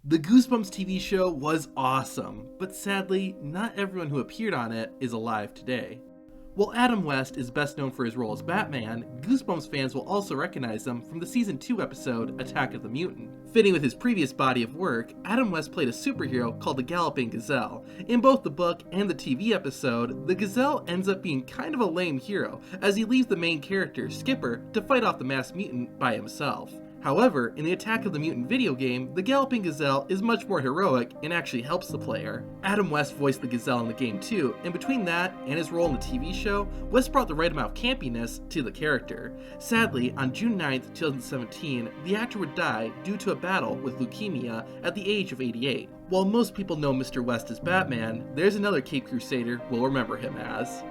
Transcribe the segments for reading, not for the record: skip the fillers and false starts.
The Goosebumps TV show was awesome, but sadly, not everyone who appeared on it is alive today. While Adam West is best known for his role as Batman, Goosebumps fans will also recognize him from the Season 2 episode Attack of the Mutant. Fitting with his previous body of work, Adam West played a superhero called the Galloping Gazelle. In both the book and the TV episode, the Gazelle ends up being kind of a lame hero, as he leaves the main character, Skipper, to fight off the masked mutant by himself. However, in the Attack of the Mutant video game, the Galloping Gazelle is much more heroic and actually helps the player. Adam West voiced the Gazelle in the game too, and between that and his role in the TV show, West brought the right amount of campiness to the character. Sadly, on June 9th, 2017, the actor would die due to a battle with leukemia at the age of 88. While most people know Mr. West as Batman, there's another Cape Crusader we'll remember him as.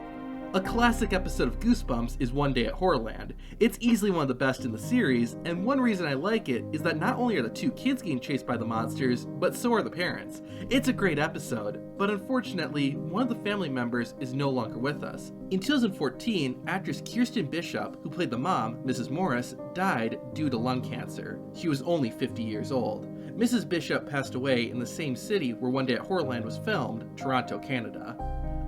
A classic episode of Goosebumps is One Day at Horrorland. It's easily one of the best in the series, and one reason I like it is that not only are the two kids getting chased by the monsters, but so are the parents. It's a great episode, but unfortunately, one of the family members is no longer with us. In 2014, actress Kirsten Bishop, who played the mom, Mrs. Morris, died due to lung cancer. She was only 50 years old. Mrs. Bishop passed away in the same city where One Day at Horrorland was filmed, Toronto, Canada.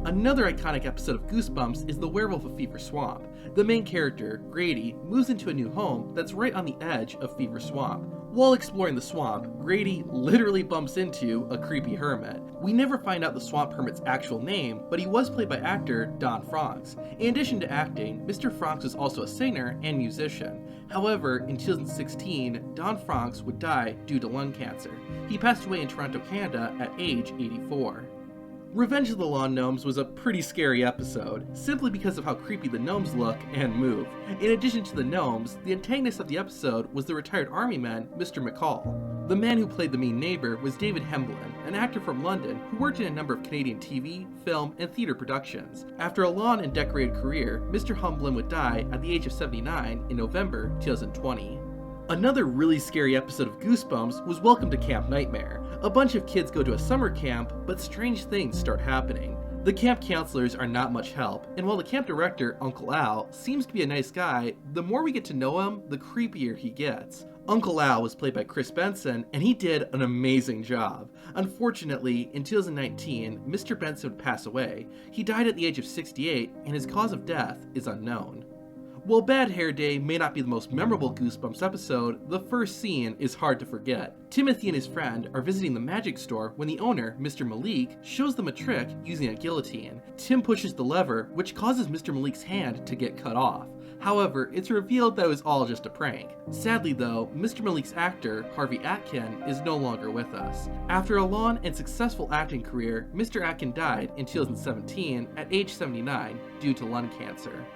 Another iconic episode of Goosebumps is the Werewolf of Fever Swamp. The main character, Grady, moves into a new home that's right on the edge of Fever Swamp. While exploring the swamp, Grady literally bumps into a creepy hermit. We never find out the swamp hermit's actual name, but he was played by actor Don Francks. In addition to acting, Mr. Francks was also a singer and musician. However, in 2016, Don Francks would die due to lung cancer. He passed away in Toronto, Canada at age 84. Revenge of the Lawn Gnomes was a pretty scary episode, simply because of how creepy the gnomes look and move. In addition to the gnomes, the antagonist of the episode was the retired army man, Mr. McCall. The man who played the mean neighbor was David Hemblen, an actor from London who worked in a number of Canadian TV, film, and theatre productions. After a long and decorated career, Mr. Hemblen would die at the age of 79 in November 2020. Another really scary episode of Goosebumps was Welcome to Camp Nightmare. A bunch of kids go to a summer camp, but strange things start happening. The camp counselors are not much help, and while the camp director, Uncle Al, seems to be a nice guy, the more we get to know him, the creepier he gets. Uncle Al was played by Benson, and he did an amazing job. Unfortunately, in 2019, Mr. Benson would pass away. He died at the age of 68, and his cause of death is unknown. While Bad Hair Day may not be the most memorable Goosebumps episode, the first scene is hard to forget. Timothy and his friend are visiting the magic store when the owner, Mr. Malik, shows them a trick using a guillotine. Tim pushes the lever, which causes Mr. Malik's hand to get cut off. However, it's revealed that it was all just a prank. Sadly though, Mr. Malik's actor, Harvey Atkin, is no longer with us. After a long and successful acting career, Mr. Atkin died in 2017 at age 79 due to lung cancer.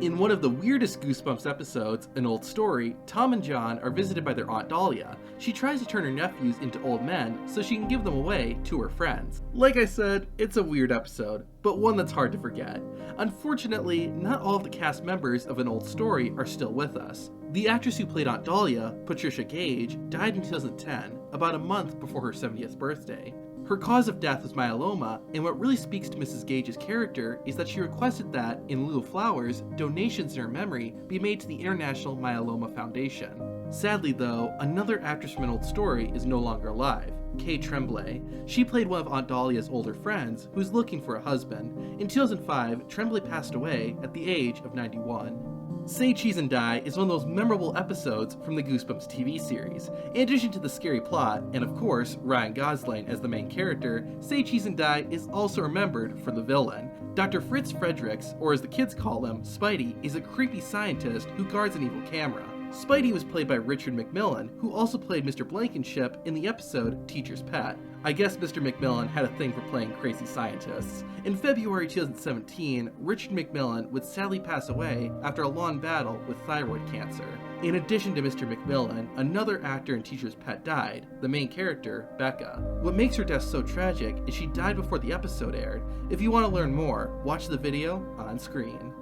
In one of the weirdest Goosebumps episodes, An Old Story, Tom and John are visited by their Aunt Dahlia. She tries to turn her nephews into old men so she can give them away to her friends. Like I said, it's a weird episode, but one that's hard to forget. Unfortunately, not all of the cast members of An Old Story are still with us. The actress who played Aunt Dahlia, Patricia Gage, died in 2010, about a month before her 70th birthday. Her cause of death was myeloma, and what really speaks to Mrs. Gage's character is that she requested that, in lieu of flowers, donations in her memory be made to the International Myeloma Foundation. Sadly though, another actress from An Old Story is no longer alive, Tremblay. She played one of Aunt Dahlia's older friends who's looking for a husband. In 2005, Tremblay passed away at the age of 91. Say Cheese and Die is one of those memorable episodes from the Goosebumps TV series. In addition to the scary plot, and of course, Ryan Gosling as the main character, Say Cheese and Die is also remembered for the villain. Dr. Fritz Fredericks, or as the kids call him, Spidey, is a creepy scientist who guards an evil camera. Spidey was played by Richard McMillan, who also played Mr. Blankenship in the episode Teacher's Pet. I guess Mr. McMillan had a thing for playing crazy scientists. In February 2017, Richard McMillan would sadly pass away after a long battle with thyroid cancer. In addition to Mr. McMillan, another actor in Teacher's Pet died, the main character, Becca. What makes her death so tragic is she died before the episode aired. If you want to learn more, watch the video on screen.